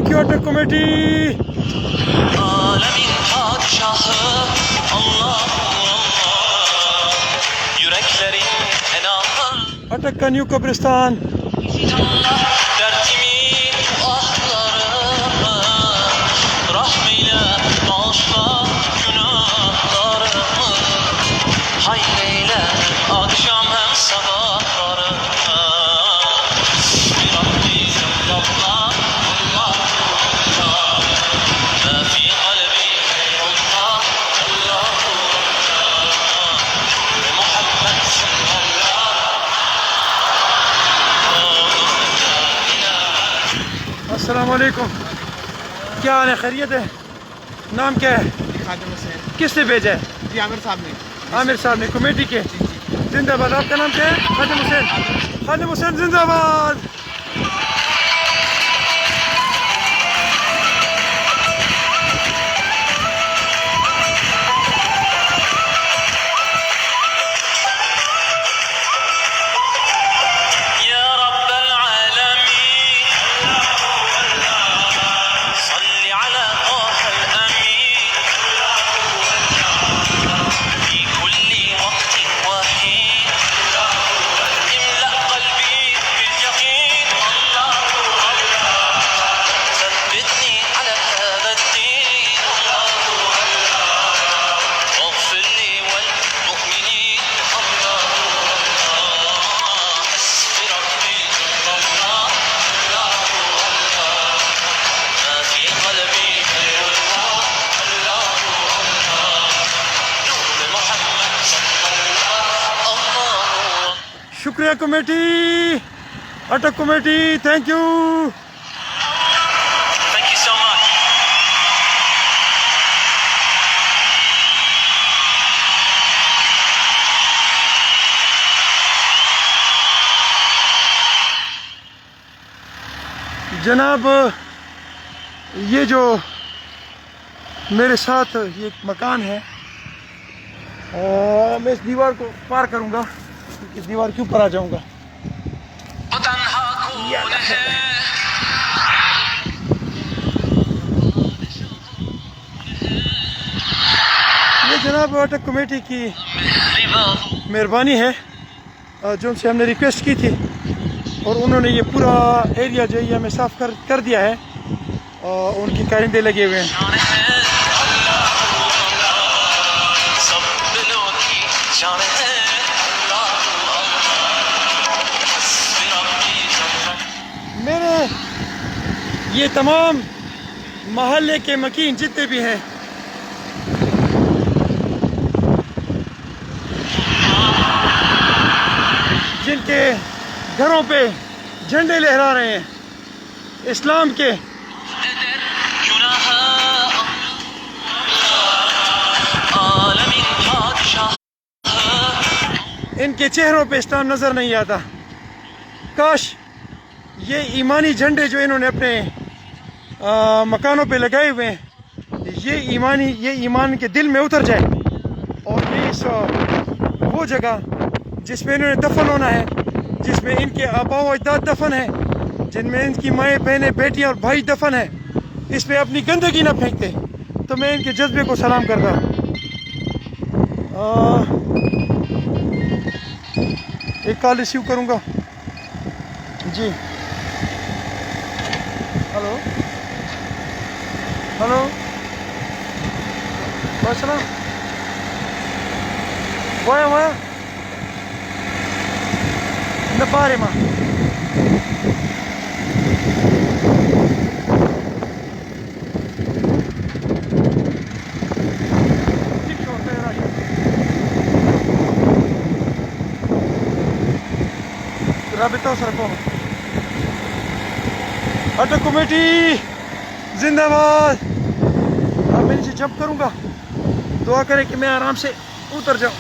Thank you Atak committee. Alemin padişahı Allahu Allah, yüreklerin enahı Atak ka New Kabristan. dertimin ahlarımı, rahmeyle bağışla günahlarımı, hayreyle akşam hem sabahlarımı. Bir Rabbi Allah, Allah, Allah, ma fi kalbi Allah, Allah, Allah, ve Muhammed sallallahu. السلام علیکم. کیا حال ہے؟ خیریت ہے؟ نام کیا ہے؟ خادم حسین. کس نے بھیجا ہے؟ جی عامر صاحب نے. عامر صاحب نے کمیٹی کے. زندہ باد. آپ کا نام کیا ہے؟ خادم حسین. خادم حسین زندہ باد. يا رب العالمين صل على طه الأمين في كل وقت وحين املأ قلبي باليقين ثبتني على هذا الدين واغفر لي وللمؤمنين حسبي ربي الله ما في قلبي غير الله نور محمد صلى الله. شکریہ committee. Attock committee thank you. Thank you so much. جناب یہ جو میرے ساتھ یہ ایک مکان ہے، میں اس دیوار کو پار کروں گا. اس دیوار کے اوپر آ جاؤں گا. وتنها كون ہے یہ جناب اٹک کمیٹی کی مہربانی ہے جو ان سے ہم نے ریکویسٹ کی تھی، اور انہوں نے یہ پورا ایریا جو ہے ہمیں صاف کر دیا ہے. اور ان کی کارندے لگے ہوئے ہیں. سب دلوں کی جان ہے حسبی ربی. میرے یہ تمام محلے کے مکین جتنے بھی ہیں، جن کے گھروں پہ جھنڈے لہرا رہے ہیں اسلام کے، عالمین بادشاہ ان کے چہروں پہ اسلام نظر نہیں آتا. کاش یہ ایمانی جھنڈے جو انہوں نے اپنے مکانوں پہ لگائے ہوئے ہیں، یہ ایمان کے دل میں اتر جائے، اور یہ اس وہ جگہ جس میں انہوں نے دفن ہونا ہے، جس میں ان کے آباء و اجداد دفن ہیں، جن میں ان کی مائیں بہنیں بیٹیاں اور بھائی دفن ہیں، اس پہ اپنی گندگی نہ پھینکتے. تو میں ان کے جذبے کو سلام کرتا ہوں. ایک کال ریسیو کروں گا. جی ہلو ہلو السلام. وایا نپارے ماں رابطہ سر کو. اٹک کمیٹی زندہ باد. اب میں نیچے جمپ کروں گا. دعا کریں کہ میں آرام سے اتر جاؤں.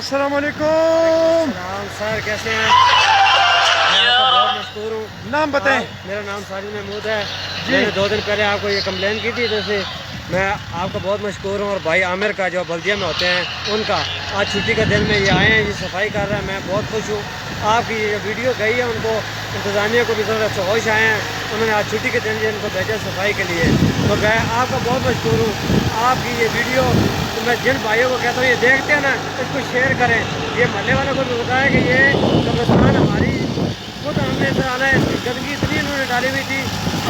अस्सलाम वालेकुम। सर कैसे हैं? मैं आपका बहुत मशहूर हूँ। नाम बताएं। मेरा नाम साजिद महमूद है। मैंने 2 दिन पहले आपको ये कंप्लेन की थी, जैसे मैं आपका बहुत मशहूर हूँ। और भाई आमिर का जो बल्दिया में होते हैं उनका आज छुट्टी का दिन में ये आए हैं, ये सफाई कर रहे हैं। मैं बहुत खुश हूँ। आपकी ये वीडियो गई है, उनको इंतज़ामिया को भी ज़रूरत से होश आए हैं। उन्होंने आज छुट्टी के दिन ये इनको भेजा सफाई के लिए, तो मैं आपका बहुत मशहूर हूँ। आपकी ये वीडियो तो मैं जिन भाइयों को कहता हूँ ये देखते हैं ना, इसको शेयर करें। ये महल्ले वालों को भी बताया कि ये कब्रिस्तान हमारी खुद हमने इधर आना है। इसकी गंदगी इतनी इन्होंने डाली हुई थी।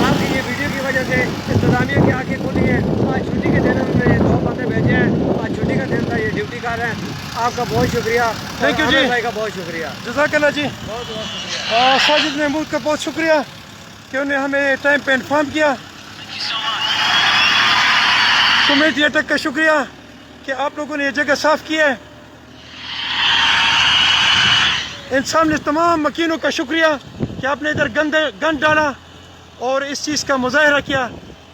आपकी ये वीडियो की वजह से इंतज़ामिया की आंखें खुली हैं। आज छुट्टी के दिन उन्होंने 2 बंदे भेजे हैं। आज छुट्टी का दिन था, ये ड्यूटी कर रहे हैं। आपका बहुत शुक्रिया। Thank you जी। भाई का बहुत शुक्रिया। जज़ाकल्लाह जी। बहुत बहुत शुक्रिया। साजिद महमूद का बहुत शुक्रिया कि उन्हें हमें टाइम पे इन्फॉर्म किया। कमेटी अटक का शुक्रिया कि आप लोगों ने ये जगह साफ की है। इन सामने तमाम मकीनों का शुक्रिया कि आपने इधर गंद डाला और इस चीज़ का मुजाहरा किया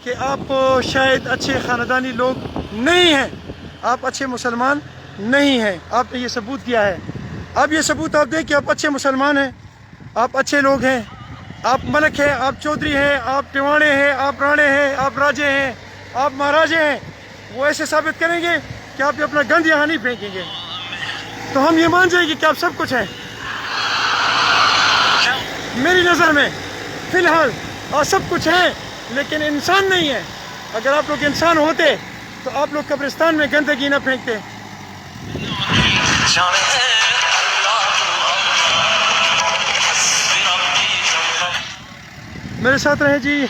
कि आप शायद अच्छे ख़ानदानी लोग नहीं हैं, आप अच्छे मुसलमान नहीं हैं। आपने ये सबूत दिया है। अब ये सबूत आप दें कि आप अच्छे मुसलमान हैं, आप अच्छे लोग हैं, आप मलक हैं, आप चौधरी हैं, आप टिवाणे हैं, आप राणे हैं, आप राजे हैं, आप महाराजे हैं। वो ऐसे साबित करेंगे कि आप अपना गंद यहाँ नहीं फेंकेंगे, तो हम ये मान जाएंगे कि आप सब कुछ हैं। मेरी नज़र में फ़िलहाल आप सब कुछ हैं, लेकिन इंसान नहीं है। अगर आप लोग इंसान होते तो आप लोग कब्रिस्तान में गंदगी न फेंकते। मेरे साथ रहे जी।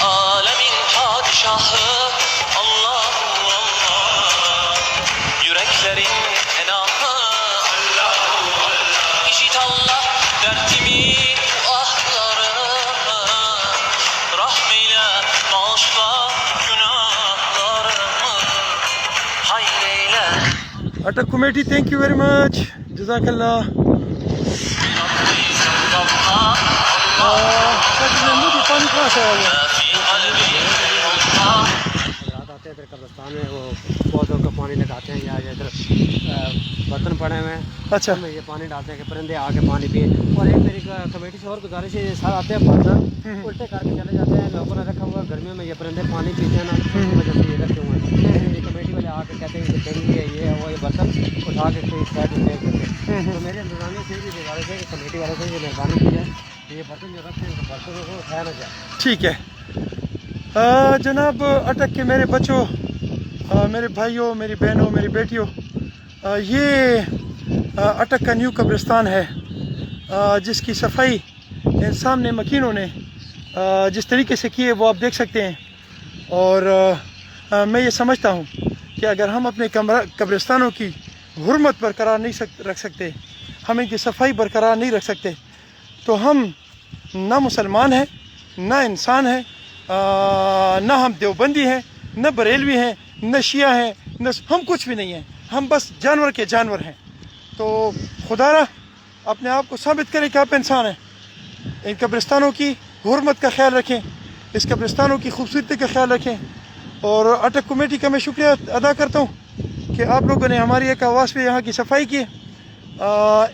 Alemin padişahı Allah Allah, yüreklerin enahı Allah Allah. İşit Allah dertimi ahlarımı, rahmeyle bağışla günahlarımı, hayreyle. Attock committee thank you very much, जज़ाकल्लाह। पानी कहाँ से आ गया? रात आते हैं इधर कब्रिस्तान में, वो पौधों को पानी लगाते हैं या इधर बर्तन पड़े हुए हैं। अच्छा। हम ये पानी डालते हैं कि परिंदे आके पानी पिए। और एक मेरी कमेटी से और गुजारिश है, ये सारे आते हैं बर्तन उल्टे करके चले जाते हैं। लोगों ने रखा हुआ गर्मियों में ये परिंदे पानी पीते हैं ना, उसकी वजह से ये रखे हुए हैं। ये कमेटी वाले आके कहते हैं कि डेंगू है, ये है वो, ये बर्तन उठा के कोई साइड में फेंक देते हैं। तो मेरे इंतजामिया से भी गुजारिश है कि कमेटी वालों से ये मेहरबानी की जाए, ये बर्तन जो रखते हैं बर्तनों को उठाया ना जाए। ठीक है। जनाब अटक के मेरे बच्चों, मेरे भाइयों, मेरी बहनों, मेरी बेटियों, ये अटक का न्यू कब्रिस्तान है, जिसकी सफाई इन सामने मकीनों ने जिस तरीके से की है वो आप देख सकते हैं। और मैं ये समझता हूँ कि अगर हम अपने कब्रिस्तानों की हुर्मत बरकरार नहीं रख सकते, हम इनकी सफाई बरकरार नहीं रख सकते, तो हम ना मुसलमान हैं, ना इंसान हैं, ना हम देवबंदी हैं, न बरेलवी हैं, न शिया हैं, न हम कुछ भी नहीं हैं। हम बस जानवर के जानवर हैं। तो खुदारा अपने आप को साबित करें कि आप इंसान हैं। इन कब्रिस्तानों की हुर्मत का ख्याल रखें, इस कब्रिस्तानों की खूबसूरती का ख्याल रखें। और अटक कमेटी का मैं शुक्रिया अदा करता हूँ कि आप लोगों ने हमारी एक आवाज़ पे यहाँ की सफाई की।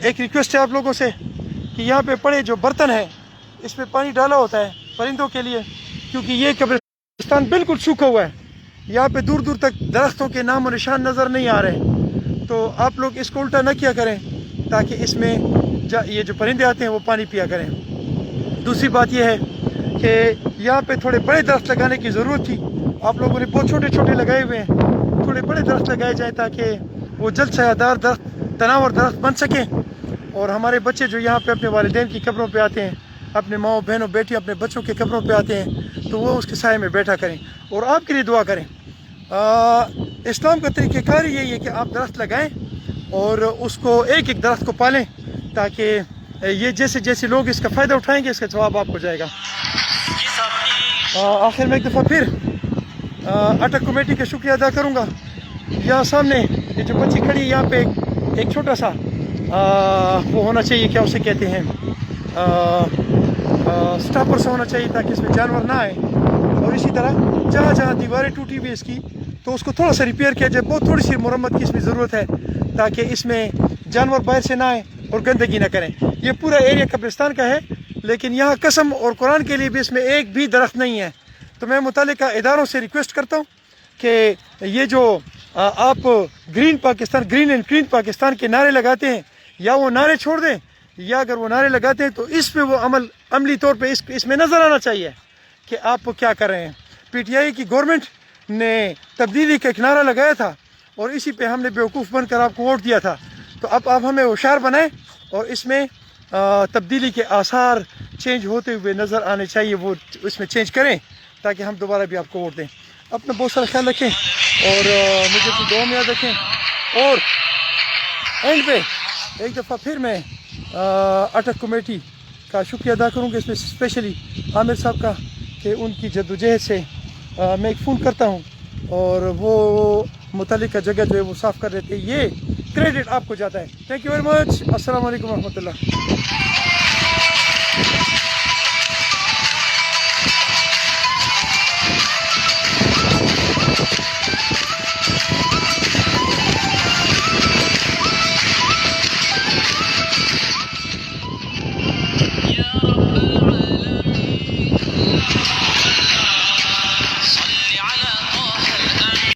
एक रिक्वेस्ट है आप लोगों से कि यहाँ पे पड़े जो बर्तन है इस पर पानी डाला होता है परिंदों के लिए, क्योंकि ये कब्रिस्तान बिल्कुल सूखा हुआ है। यहाँ पे दूर दूर तक दरख्तों के नाम और निशान नज़र नहीं आ रहे। तो आप लोग इसको उल्टा न किया करें ताकि इसमें ये जो परिंदे आते हैं वो पानी पिया करें। दूसरी बात यह है कि यहाँ पे थोड़े बड़े दरख्त लगाने की ज़रूरत थी। आप लोगों ने बहुत छोटे छोटे लगाए हुए हैं, थोड़े बड़े दरख्त लगाए जाएँ ताकि वो जल्द सायादार दरख्त, तनावर दरख्त बन सकें। और हमारे बच्चे जो यहाँ पे अपने वालिदैन की कब्रों पे आते हैं, अपने माओ बहनों बेटी अपने बच्चों के कब्रों पे आते हैं, तो वो उसके साए में बैठा करें और आपके लिए दुआ करें। इस्लाम का तरीक़ेकार यही है कि आप दरख्त लगाएं और उसको एक एक दरख्त को पालें, ताकि ये जैसे जैसे लोग इसका फ़ायदा उठाएंगे इसका जवाब आपको जाएगा। आखिर में एक दफ़ा फिर अटक कमेटी का शुक्रिया अदा करूँगा। यहाँ सामने ये जो बच्ची खड़ी है यहाँ पे एक छोटा सा वो होना चाहिए, क्या उसे कहते हैं, स्टॉपर सा होना चाहिए ताकि इसमें जानवर ना आए। और इसी तरह जहाँ जहाँ दीवारें टूटी हुई इसकी तो उसको थोड़ा सा रिपेयर किया जाए, बहुत थोड़ी सी मरम्मत की इसमें ज़रूरत है ताकि इसमें जानवर बाहर से ना आए और गंदगी ना करें। ये पूरा एरिया कब्रिस्तान का है, लेकिन यहाँ कसम और कुरान के लिए भी इसमें एक भी दरख्त नहीं है। तो मैं मुतालिका इदारों से रिक्वेस्ट करता हूँ कि ये जो आप green Pakistan, green and clean Pakistan के नारे लगाते हैं, या वो नारे छोड़ दें, या अगर वो नारे लगाते हैं तो इस पे वो अमली तौर पे इसमें नज़र आना चाहिए कि आप क्या कर रहे हैं। PTI की गवर्नमेंट ने तब्दीली का एक नारा लगाया था और इसी पे हमने बेवकूफ़ बनकर आपको वोट दिया था। तो अब आप हमें होशियार बनाएं और इसमें तब्दीली के आसार चेंज होते हुए नज़र आने चाहिए, वो इसमें चेंज करें ताकि हम दोबारा भी आपको वोट दें। अपना बहुत सारा ख्याल रखें और मुझे तो दुआ में याद रखें। और एंड पे एक दफ़ा फिर मैं अटक कमेटी का शुक्रिया अदा करूँगा, इसमें स्पेशली आमिर साहब का, कि उनकी जद्दोजहद से मैं एक फ़ोन करता हूँ और वो मुतल्लिका जगह जो है वो साफ़ कर देते हैं। ये क्रेडिट आपको जाता है। Thank you very much. अस्सलाम वालेकुम रहमतुल्लाह।